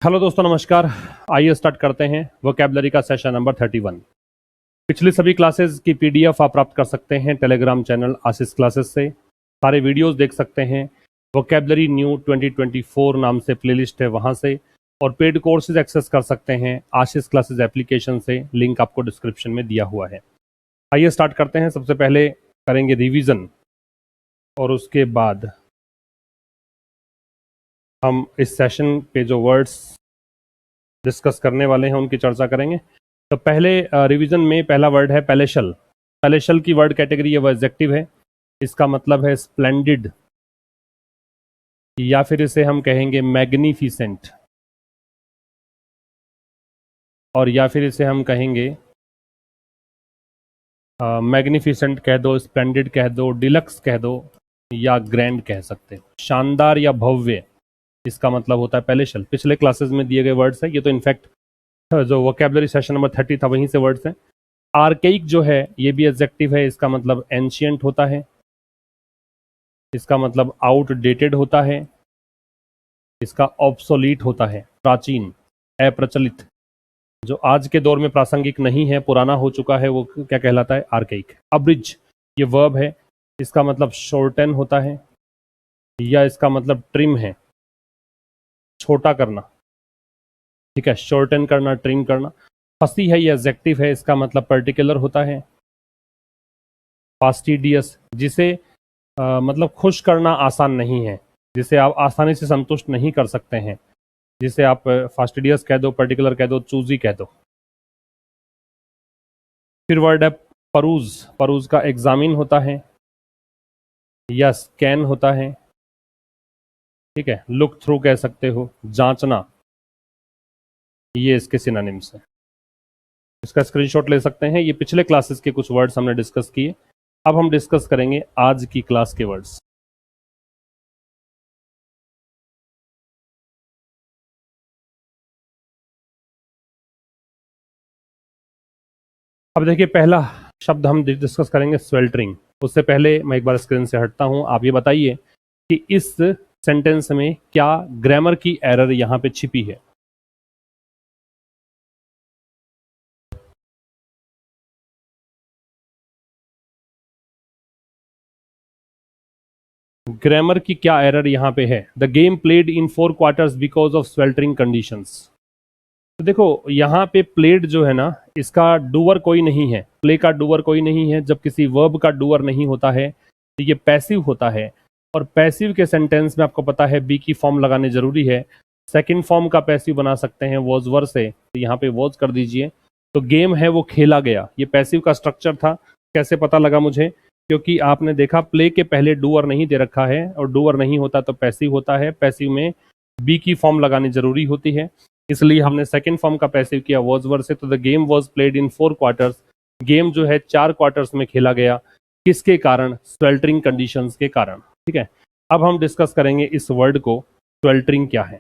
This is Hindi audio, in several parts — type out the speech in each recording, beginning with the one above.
हेलो दोस्तों, नमस्कार। आइए स्टार्ट करते हैं वोकैबुलरी का सेशन नंबर 31। पिछली सभी क्लासेस की पीडीएफ आप प्राप्त कर सकते हैं टेलीग्राम चैनल आशीष क्लासेस से। सारे वीडियोस देख सकते हैं। वोकैबुलरी न्यू 2024 नाम से प्लेलिस्ट है, वहां से। और पेड कोर्सेज एक्सेस कर सकते हैं आशीष क्लासेस एप्लीकेशन से। लिंक आपको डिस्क्रिप्शन में दिया हुआ है। आइए स्टार्ट करते हैं। सबसे पहले करेंगे रिविज़न और उसके बाद हम इस सेशन पे जो वर्ड्स डिस्कस करने वाले हैं उनकी चर्चा करेंगे। तो पहले रिवीजन में पहला वर्ड है पैलेशल। पैलेशल की वर्ड कैटेगरी है वो एडजेक्टिव है। इसका मतलब है स्प्लेंडिड, या फिर इसे हम कहेंगे मैग्निफिसेंट, और या फिर इसे हम कहेंगे मैग्निफिसेंट कह दो, स्प्लेंडिड कह दो, डिलक्स कह दो, या ग्रैंड कह सकते हो। शानदार या भव्य, इसका मतलब होता है पैलेशल। पिछले क्लासेस में दिए गए वर्ड्स है ये, तो इनफैक्ट जो वोकैबुलरी सेशन नंबर 30 था वहीं से वर्ड्स हैं। आर्केइक जो है ये भी एडजेक्टिव है। इसका मतलब एंशियंट होता है, इसका मतलब आउटडेटेड होता है, इसका ऑब्सोलीट होता है, प्राचीन, अप्रचलित। जो आज के दौर में प्रासंगिक नहीं है, पुराना हो चुका है, वो क्या कहलाता है? आर्केइक। अब्रिज ये वर्ब है। इसका मतलब शॉर्टन होता है, या इसका मतलब ट्रिम है, छोटा करना। ठीक है, शॉर्टन करना, ट्रिम करना। फसी है ये एडजेक्टिव है। इसका मतलब पर्टिकुलर होता है। फास्टिडियस, जिसे मतलब खुश करना आसान नहीं है, जिसे आप आसानी से संतुष्ट नहीं कर सकते हैं, जिसे आप फास्टिडियस कह दो, पर्टिकुलर कह दो, चूजी कह दो। फिर वर्ड है परूज। परूज का एग्जामिन होता है या स्कैन होता है। ठीक है, लुक थ्रू कह सकते हो, जांचना। ये इसके सिनोनिम्स हैं। इसका स्क्रीनशॉट ले सकते हैं। ये पिछले क्लासेस के कुछ वर्ड्स हमने डिस्कस किए। अब हम डिस्कस करेंगे आज की क्लास के वर्ड्स। अब देखिए, पहला शब्द हम डिस्कस करेंगे स्वेल्टरिंग। उससे पहले मैं एक बार स्क्रीन से हटता हूं। आप ये बताइए कि इस सेंटेंस में क्या ग्रामर की एरर यहां पे छिपी है? ग्रामर की क्या एरर यहां पे है? The game played in 4 quarters because of sweltering conditions. तो देखो, यहाँ पे प्लेड जो है ना, इसका डूअर कोई नहीं है। प्ले का डूअर कोई नहीं है। जब किसी वर्ब का डूअर नहीं होता है तो ये पैसिव होता है। और पैसिव के सेंटेंस में आपको पता है बी की फॉर्म लगाने जरूरी है। सेकंड फॉर्म का पैसिव बना सकते हैं वॉज वर से, तो यहाँ पे वॉज कर दीजिए। तो गेम है वो खेला गया, ये पैसिव का स्ट्रक्चर था। कैसे पता लगा मुझे? क्योंकि आपने देखा प्ले के पहले डूअर नहीं दे रखा है, और डूअर नहीं होता तो पैसिव होता है। पैसिव में बी की फॉर्म लगानी जरूरी होती है, इसलिए हमने सेकंड फॉर्म का पैसिव किया वॉज वर से। तो the game was played in 4 quarters. Game जो है 4 क्वार्टर्स में खेला गया। किसके कारण? स्वेल्टरिंग कंडीशंस के कारण। ठीक है, अब हम डिस्कस करेंगे इस वर्ड को, स्वेल्टरिंग क्या है।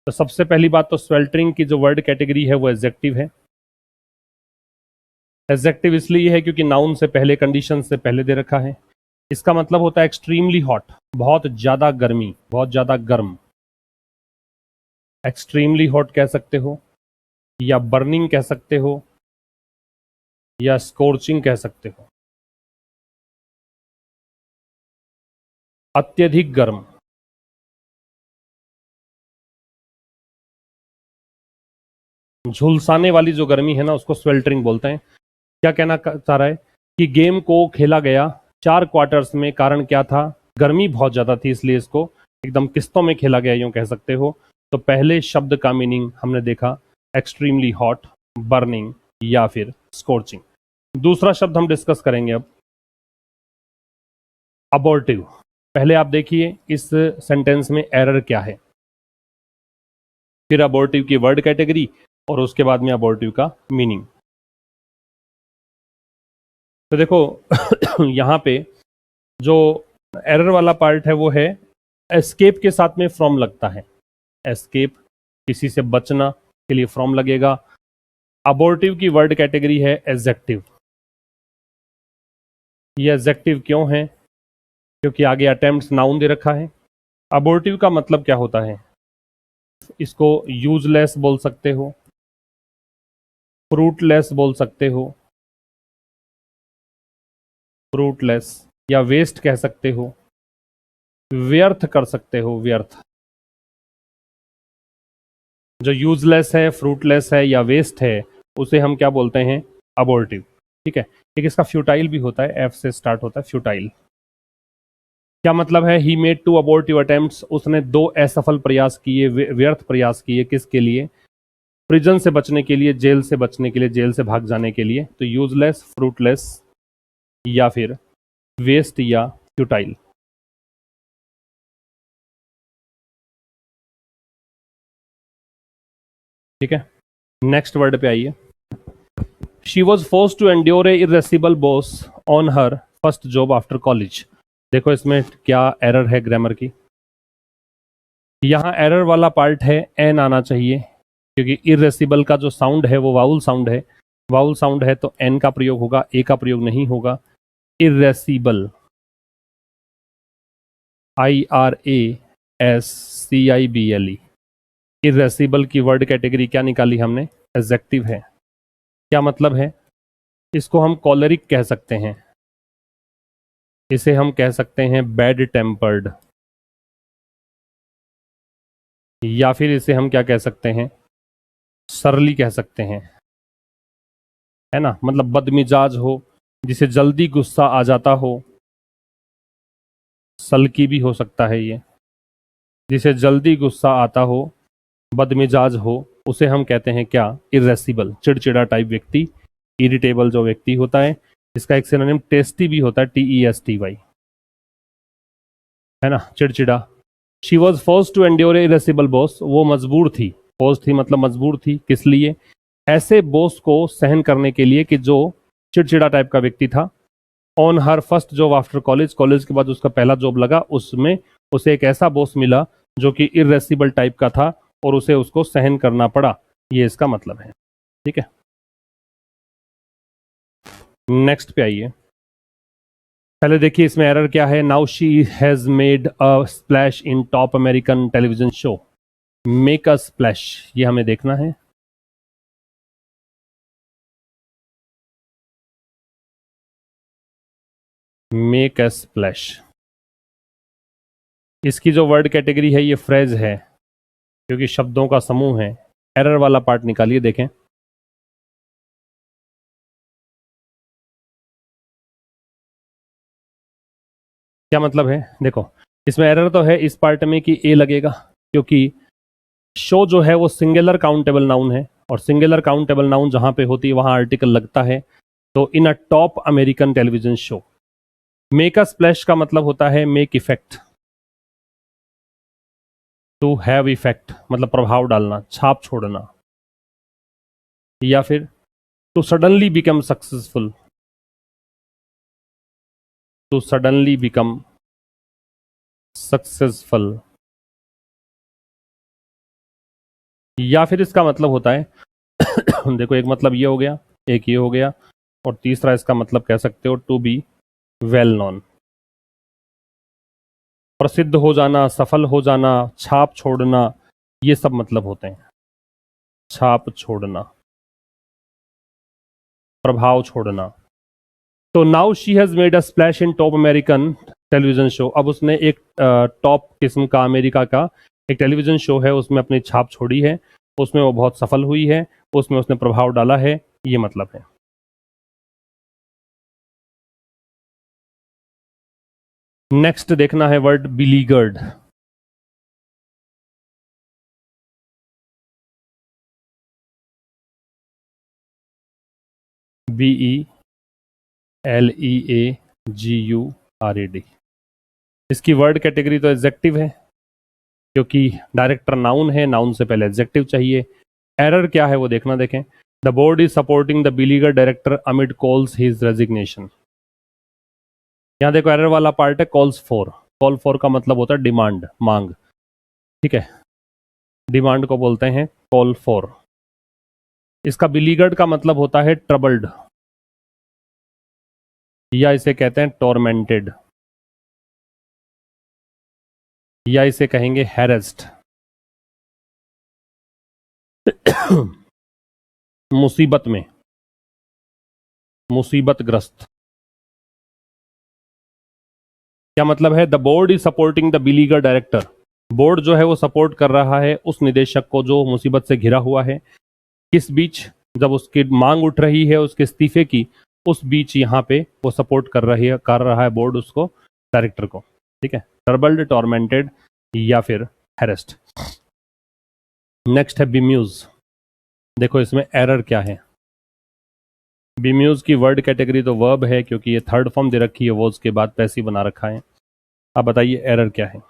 तो सबसे पहली बात तो स्वेल्टरिंग की जो वर्ड कैटेगरी है वो एडजेक्टिव है। एडजेक्टिव इसलिए है क्योंकि नाउन से पहले, कंडीशन से पहले दे रखा है। इसका मतलब होता है एक्सट्रीमली हॉट, बहुत ज्यादा गर्मी, बहुत ज्यादा गर्म। एक्सट्रीमली हॉट कह सकते हो, या बर्निंग कह सकते हो, या स्कोर्चिंग कह सकते हो। अत्यधिक गर्म। झुलसाने वाली जो गर्मी है ना, उसको स्वेल्टरिंग बोलते हैं। क्या कहना चाह रहा है कि गेम को खेला गया 4 क्वार्टर्स में। कारण क्या था? गर्मी बहुत ज्यादा थी, इसलिए इसको एकदम किस्तों में खेला गया, यूं कह सकते हो। तो पहले शब्द का मीनिंग हमने देखा, एक्सट्रीमली हॉट, बर्निंग, या फिर स्कोर्चिंग। दूसरा शब्द हम डिस्कस करेंगे अब, अबॉर्टिव। पहले आप देखिए इस सेंटेंस में एरर क्या है, फिर अबॉर्टिव की वर्ड कैटेगरी, और उसके बाद में अबॉर्टिव का मीनिंग। तो देखो यहाँ पे जो एरर वाला पार्ट है वो है एस्केप के साथ में फ्रॉम लगता है। एस्केप, किसी से बचना के लिए फ्रॉम लगेगा। अबॉर्टिव की वर्ड कैटेगरी है एडजेक्टिव। ये एडजेक्टिव क्यों है? क्योंकि आगे अटेम्प्ट्स नाउन दे रखा है। अबॉर्टिव का मतलब क्या होता है? इसको यूजलेस बोल सकते हो, फ्रूटलेस बोल सकते हो, फ्रूटलेस, या वेस्ट कह सकते हो, व्यर्थ कर सकते हो, व्यर्थ। जो यूजलेस है, फ्रूटलेस है या वेस्ट है, उसे हम क्या बोलते हैं? अबॉर्टिव। ठीक है। एक इसका फ्यूटाइल भी होता है, एफ से स्टार्ट होता है, फ्यूटाइल। क्या मतलब है? ही मेड टू अबॉर्टिव अटेम्प्ट्स, उसने 2 असफल प्रयास किए, व्यर्थ प्रयास किए। किसके लिए? प्रिजन से बचने के लिए, जेल से बचने के लिए, जेल से भाग जाने के लिए। तो यूजलेस, फ्रूटलेस या फिर वेस्ट या फ्यूटाइल। ठीक है, नेक्स्ट वर्ड पे आइए। She was force to endure a irascible boss on her first job after college. देखो इसमें क्या एरर है ग्रामर की। यहाँ एरर वाला पार्ट है, एन आना चाहिए, क्योंकि इरेसिबल का जो साउंड है वो वाउल साउंड है। वाउल साउंड है तो एन का प्रयोग होगा, ए का प्रयोग नहीं होगा। इरेसिबल, IRASCIBLE, इरेसिबल की वर्ड कैटेगरी क्या निकाली हमने? एडजेक्टिव है। क्या मतलब है? इसको हम कॉलरिक कह सकते हैं, इसे हम कह सकते हैं बैड टेम्पर्ड, या फिर इसे हम क्या कह सकते हैं? सरली कह सकते हैं, है ना। मतलब बदमिजाज हो, जिसे जल्दी गुस्सा आ जाता हो। सल्की भी हो सकता है ये, जिसे जल्दी गुस्सा आता हो, बदमिजाज हो, उसे हम कहते हैं क्या? इरेसिबल, चिड़चिड़ा टाइप व्यक्ति, इरिटेबल जो व्यक्ति होता है। इसका एक सिनोनिम टेस्टी भी होता है, TESTY, है ना, चिड़चिड़ा। She was force to endure irascible boss, वो मजबूर थी, फोर्स थी मतलब मजबूर थी, किस लिए? ऐसे बॉस को सहन करने के लिए कि जो चिड़चिड़ा टाइप का व्यक्ति था। On her first job after college, college के बाद उसका पहला जॉब लगा, उसमें उसे एक ऐसा बॉस मिला जो कि इरेसिबल टाइप का था और उसे उसको सहन करना पड़ा। ये इसका मतलब है। ठीक है, नेक्स्ट पे आइए। पहले देखिए इसमें एरर क्या है। Now she has made a splash in top American television show. Make a splash, ये हमें देखना है। मेक अ स्प्लैश, इसकी जो वर्ड कैटेगरी है ये फ्रेज है, क्योंकि शब्दों का समूह है। एरर वाला पार्ट निकालिए, देखें। क्या मतलब है? देखो इसमें एरर तो है इस पार्ट में कि ए लगेगा, क्योंकि शो जो है वो सिंगुलर काउंटेबल नाउन है, और सिंगुलर काउंटेबल नाउन जहां पे होती है वहां आर्टिकल लगता है। तो in a top American television show, make a splash का मतलब होता है make effect, to have effect मतलब प्रभाव डालना, छाप छोड़ना, या फिर to suddenly become successful, to suddenly become successful, या फिर इसका मतलब होता है देखो एक मतलब ये हो गया, एक ये हो गया, और तीसरा इसका मतलब कह सकते हो टू बी वेल नोन, प्रसिद्ध हो जाना, सफल हो जाना, छाप छोड़ना, ये सब मतलब होते हैं। छाप छोड़ना, प्रभाव छोड़ना। तो now she has made a splash in top American television show, अब उसने एक टॉप किस्म का अमेरिका का एक टेलीविजन शो है उसमें अपनी छाप छोड़ी है, उसमें वो बहुत सफल हुई है, उसमें उसने प्रभाव डाला है, ये मतलब है। नेक्स्ट देखना है वर्ड बिलीगर्ड। BELEAGURAD, इसकी वर्ड कैटेगरी तो एडजेक्टिव है, क्योंकि डायरेक्टर नाउन है, नाउन से पहले एडजेक्टिव चाहिए। एरर क्या है वो देखना, देखें। The board is supporting the beleaguered director amid calls his resignation. यहाँ देखो एरर वाला पार्ट है कॉल्स फॉर। कॉल फॉर का मतलब होता है डिमांड, मांग। ठीक है, डिमांड को बोलते हैं कॉल फॉर। इसका बिलीगर्ड का मतलब होता है ट्रबल्ड, या इसे कहते हैं टॉर्मेंटेड, या इसे कहेंगे हैरेस्ड। मुसीबत में, मुसीबतग्रस्त। क्या मतलब है? The board is supporting the beleaguered director. Board जो है वो सपोर्ट कर रहा है उस निदेशक को जो मुसीबत से घिरा हुआ है। किस बीच? जब उसकी मांग उठ रही है उसके इस्तीफे की, उस बीच यहाँ पे वो सपोर्ट कर रहा है बोर्ड उसको, डायरेक्टर को। ठीक है, ट्रबल्ड, टॉर्मेंटेड या फिर हैरेस्ड। नेक्स्ट है बीम्यूज। देखो इसमें एरर क्या है। बीम्यूज की वर्ड कैटेगरी तो वर्ब है क्योंकि ये थर्ड फॉर्म दे रखी है, वो उसके बाद पैसिव बना रखा है। अब बताइए एरर क्या है।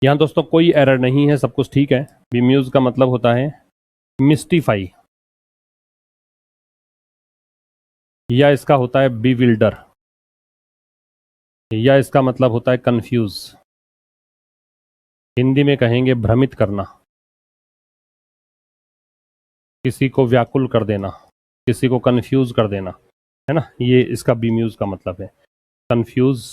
यहाँ दोस्तों कोई एरर नहीं है, सब कुछ ठीक है। बीम्यूज का मतलब होता है मिस्टीफाई, या इसका होता है बीविल्डर, या इसका मतलब होता है कंफ्यूज। हिंदी में कहेंगे भ्रमित करना, किसी को व्याकुल कर देना, किसी को कंफ्यूज कर देना, है ना। ये इसका बीम्यूज का मतलब है। कंफ्यूज,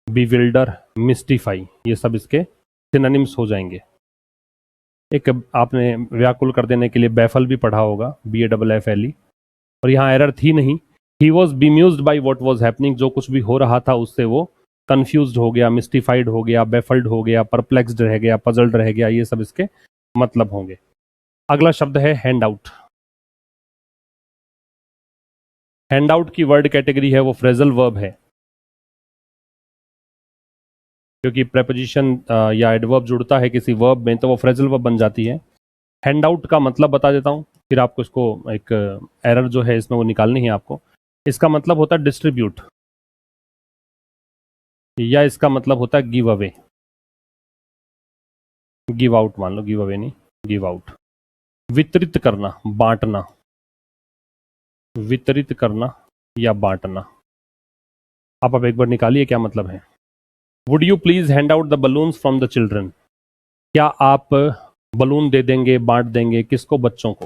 बीविल्डर, मिस्टीफाई, ये सब इसके सिनोनिम्स हो जाएंगे। एक आपने व्याकुल कर देने के लिए बैफल भी पढ़ा होगा, BAFFLE, और यहाँ एरर थी नहीं। He was bemused by what was happening, जो कुछ भी हो रहा था उससे वो कंफ्यूज्ड हो गया, मिस्टिफाइड हो गया, बेफल्ड हो गया, परप्लेक्स्ड रह गया, पजल्ड रह गया, ये सब इसके मतलब होंगे। अगला शब्द है हैंड आउट। हैंड आउट की वर्ड कैटेगरी है वो फ्रेजल वर्ब है, क्योंकि प्रेपोजिशन या एडवर्ब जुड़ता है किसी वर्ब में तो वो फ्रेजल वर्ब बन जाती है। हैंड आउट का मतलब बता देता हूँ, फिर आपको इसको एक एरर जो है इसमें वो निकालनी है आपको। इसका मतलब होता है डिस्ट्रीब्यूट, या इसका मतलब होता है गिव अवे, गिव आउट मान लो, गिव अवे नहीं, गिव आउट। वितरित करना, बांटना, वितरित करना या बांटना। आप एक बार निकालिए क्या मतलब है। Would you please hand out the balloons from the children. क्या आप बलून दे देंगे, बांट देंगे, किसको? बच्चों को।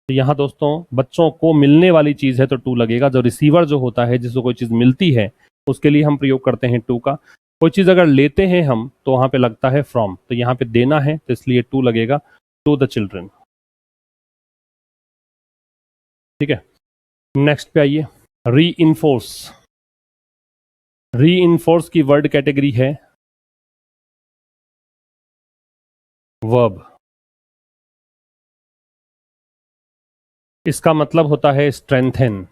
तो यहाँ दोस्तों बच्चों को मिलने वाली चीज है तो टू लगेगा। जो रिसीवर जो होता है, जिसको कोई चीज मिलती है, उसके लिए हम प्रयोग करते हैं टू का। कोई चीज अगर लेते हैं हम तो वहां पे लगता है फ्रॉम, तो यहाँ पे देना है तो इसलिए टू लगेगा, टू द चिल्ड्रन। ठीक है, नेक्स्ट पे आइए। री इन्फोर्स। री इन्फोर्स की वर्ड कैटेगरी है वर्ब। इसका मतलब होता है स्ट्रेंथन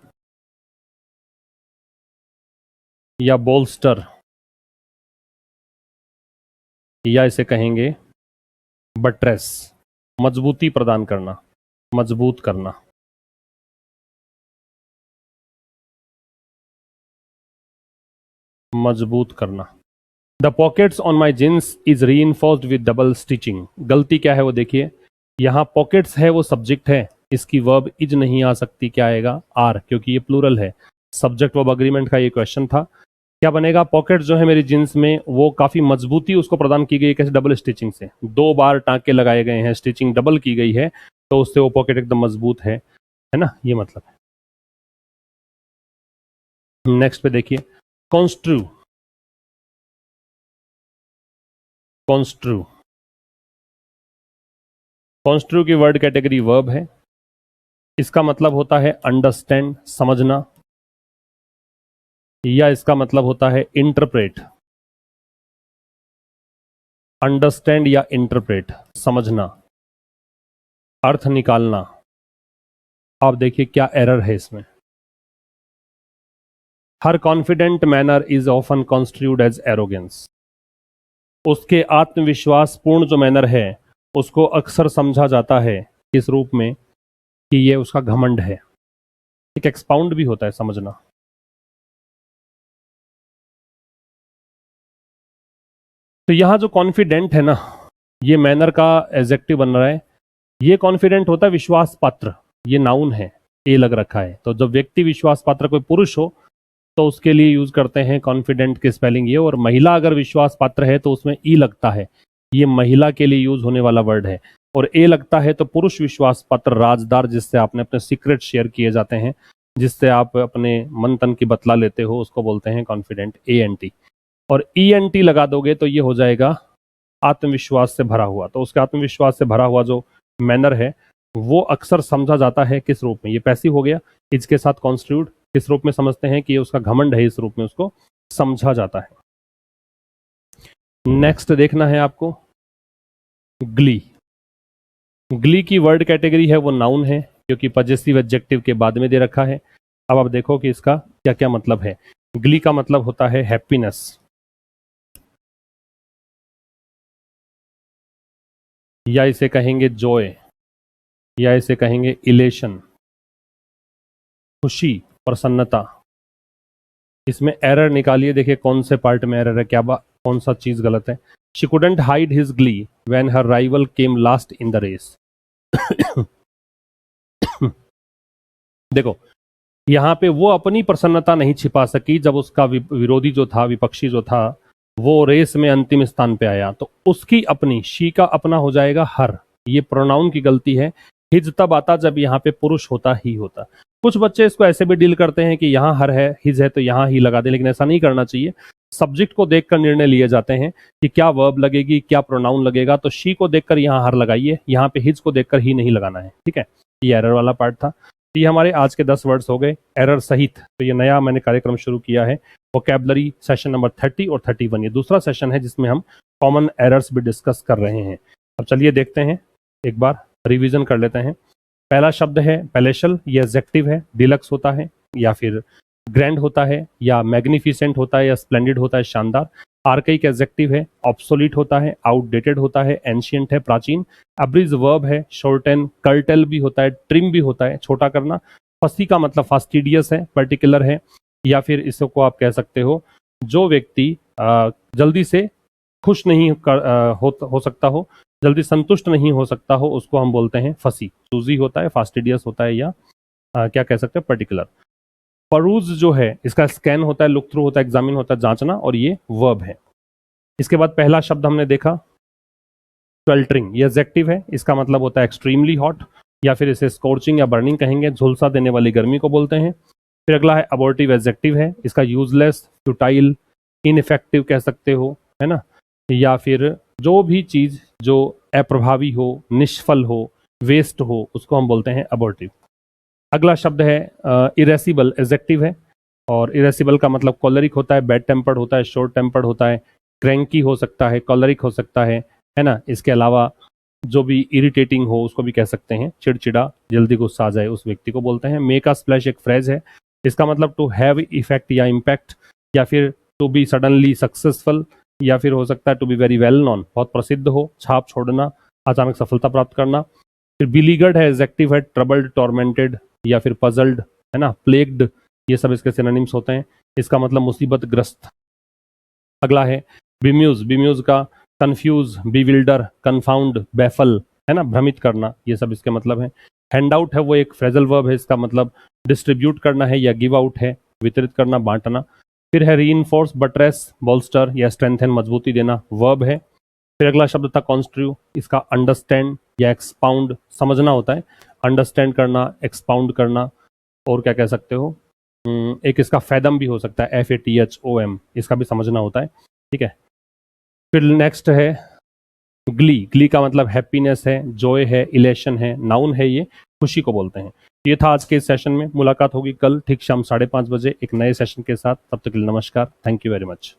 या बोल्स्टर, या इसे कहेंगे बट्रेस, मजबूती प्रदान करना, मजबूत करना। मजबूत करना। The pockets on my jeans is reinforced with double stitching. गलती क्या है वो देखिए, यहाँ पॉकेट्स है वो सब्जेक्ट है, इसकी वर्ब इज नहीं आ सकती, क्या आएगा? आर, क्योंकि ये प्लूरल है। सब्जेक्ट वर्ब अग्रीमेंट का ये क्वेश्चन था। क्या बनेगा? पॉकेट जो है मेरी जींस में वो काफी मजबूती उसको प्रदान की गई है। कैसे? डबल स्टिचिंग से, 2 बार टांके लगाए गए हैं, स्टिचिंग डबल की गई है, तो उससे वो पॉकेट एकदम मजबूत है ना, ये मतलब है। नेक्स्ट पे देखिए, कॉन्स्ट्रू। कॉन्स्ट्रू, कॉन्स्ट्रू की वर्ड कैटेगरी वर्ब है। इसका मतलब होता है अंडरस्टैंड, समझना, या इसका मतलब होता है इंटरप्रेट। अंडरस्टैंड या इंटरप्रेट, समझना, अर्थ निकालना। आप देखिए क्या एरर है इसमें। Her confident manner is often construed as arrogance. उसके आत्मविश्वास पूर्ण जो मैनर है उसको अक्सर समझा जाता है किस रूप में? कि ये उसका घमंड है। एक एक्सपाउंड भी होता है समझना। तो यहां जो कॉन्फिडेंट है ना, ये मैनर का एडजेक्टिव बन रहा है। ये कॉन्फिडेंट होता है विश्वास पात्र, ये नाउन है, ए लग रखा है। तो जब व्यक्ति विश्वास पात्र कोई पुरुष हो तो उसके लिए यूज करते हैं कॉन्फिडेंट की स्पेलिंग ये, और महिला अगर विश्वास पात्र है तो उसमें ई लगता है, ये महिला के लिए यूज होने वाला वर्ड है। और ए लगता है तो पुरुष विश्वास पात्र, राजदार, जिससे आपने अपने सीक्रेट शेयर किए जाते हैं, जिससे आप अपने मन तन की बतला लेते हो, उसको बोलते हैं कॉन्फिडेंट, ANT। और ENT लगा दोगे तो ये हो जाएगा आत्मविश्वास से भरा हुआ। तो उसके आत्मविश्वास से भरा हुआ जो मैनर है वो अक्सर समझा जाता है किस रूप में, ये पैसिव हो गया, इज के साथ कॉन्स्टिट्यूट किस रूप में समझते हैं कि ये उसका घमंड है, इस रूप में उसको समझा जाता है। नेक्स्ट देखना है आपको ग्ली। ग्ली की वर्ड कैटेगरी है वो नाउन है, क्योंकि पजेसिव एडजेक्टिव के बाद में दे रखा है। अब आप देखो कि इसका क्या क्या मतलब है। ग्ली का मतलब होता है हैप्पीनेस, या इसे कहेंगे जॉय, या इसे कहेंगे इलेशन, खुशी, प्रसन्नता। इसमें एरर निकालिए, देखिए कौन से पार्ट में एरर है, क्या कौन सा चीज गलत है। She couldn't hide his glee when her rival came last in the race. देखो यहाँ पे वो अपनी प्रसन्नता नहीं छिपा सकी जब उसका विरोधी जो था, विपक्षी जो था, वो रेस में अंतिम स्थान पे आया। तो उसकी अपनी, शी का अपना हो जाएगा हर, ये प्रोनाउन की गलती है। हिज तब आता जब यहाँ पे पुरुष होता ही होता। कुछ बच्चे इसको ऐसे भी डील करते हैं कि यहाँ हर है, हिज है तो यहाँ ही लगा दे, लेकिन ऐसा नहीं करना चाहिए। सब्जेक्ट को देखकर निर्णय लिए जाते हैं कि क्या वर्ब लगेगी, क्या प्रोनाउन लगेगा। तो शी को देखकर यहाँ हर लगाइए, यहाँ पे हिज को देखकर ही नहीं लगाना है, ठीक है। ये एरर वाला पार्ट था। ये हमारे आज के 10 वर्ड्स हो गए एरर सहित। तो ये नया मैंने कार्यक्रम शुरू किया है, वोकैबुलरी सेशन नंबर 30 और 31। ये दूसरा सेशन है जिसमें हम कॉमन एरर्स भी डिस्कस कर रहे हैं। अब चलिए देखते हैं, एक बार रिवीजन कर लेते हैं। पहला शब्द है पैलेशल, ये एडजेक्टिव है, डिलक्स होता है या फिर ग्रैंड होता है, या मैग्निफिसेंट होता है, या स्प्लेंडिड होता है, शानदार। आर्काइक एडजेक्टिव है, ऑब्सोलीट होता है, आउटडेटेड होता है, एंशियंट है, प्राचीन। अब्रिज वर्ब है, शॉर्टन, कर्टल भी होता है, ट्रिम भी होता है, छोटा करना। फसी का मतलब फास्टिडियस है, पर्टिकुलर है, या फिर इसको आप कह सकते हो जो व्यक्ति जल्दी से खुश नहीं हो सकता हो, जल्दी संतुष्ट नहीं हो सकता हो, उसको हम बोलते हैं फसी। चूजी होता है, फास्टिडियस होता है, या क्या कह सकते हैं, पर्टिकुलर। परूज जो है इसका स्कैन होता है, लुक थ्रू होता है, एग्जामिन होता है, जांचना, और ये वर्ब है। इसके बाद पहला शब्द हमने देखा स्वेल्टरिंग, ये एडजेक्टिव है, इसका मतलब होता है एक्सट्रीमली हॉट, या फिर इसे स्कॉर्चिंग या बर्निंग कहेंगे, झुलसा देने वाली गर्मी को बोलते हैं। फिर अगला है अबॉर्टिव एडजेक्टिव है, इसका यूजलेस, फ्यूटाइल, इनइफेक्टिव कह सकते हो, है ना, या फिर जो भी चीज जो अप्रभावी हो, निष्फल हो, वेस्ट हो, उसको हम बोलते हैं अबॉर्टिव। अगला शब्द है इरेसिबल, एडजेक्टिव है, और इरेसिबल का मतलब कॉलरिक होता है, बैड टेम्पर्ड होता है, शॉर्ट टेम्पर्ड होता है, क्रैंकी हो सकता है, कॉलरिक हो सकता है ना। इसके अलावा जो भी इरिटेटिंग हो उसको भी कह सकते हैं, चिड़चिड़ा, जल्दी गुस्सा आ जाए, उस व्यक्ति को बोलते हैं। मेक अ स्प्लैश एक फ्रेज है, इसका मतलब टू हैव इफेक्ट या इम्पैक्ट, या फिर टू बी सडनली सक्सेसफुल, या फिर हो सकता है to be very well known, बहुत प्रसिद्ध हो, छाप छोड़ना, अचानक सफलता प्राप्त करना। फिर बिलीगर्ड है, एडजेक्टिव है, ट्रबल्ड, टॉर्मेंटेड, या फिर पजल्ड, है ना, प्लेग्ड, ये सब इसके सिनोनिम्स होते हैं। इसका मतलब मुसीबत ग्रस्त। अगला है बिम्यूज, बिम्यूज का कंफ्यूज, बिविल्डर, कन्फाउंड, बैफल, है ना, भ्रमित करना, ये सब इसके मतलब है। हैंड आउट है वो एक फ्रेजल वर्ब है, इसका मतलब डिस्ट्रीब्यूट करना है या गिव आउट है, वितरित करना, बांटना। फिर है रीइंफोर्स, बट्रेस, बोल्स्टर या स्ट्रेंथन, मजबूती देना, वर्ब है। फिर अगला शब्द था कॉन्स्ट्रू, इसका अंडरस्टैंड या एक्सपाउंड, समझना होता है, अंडरस्टैंड करना, एक्सपाउंड करना, और क्या कह सकते हो, एक इसका फैदम भी हो सकता है, FATHOM, इसका भी समझना होता है, ठीक है। फिर नेक्स्ट है ग्ली, ग्ली का मतलब हैप्पीनेस है, जॉय है, इलेशन है, नाउन है, ये खुशी को बोलते हैं। ये था आज के इस सेशन में। मुलाकात होगी कल ठीक शाम 5:30 बजे एक नए सेशन के साथ। तब तक के लिए नमस्कार, थैंक यू वेरी मच।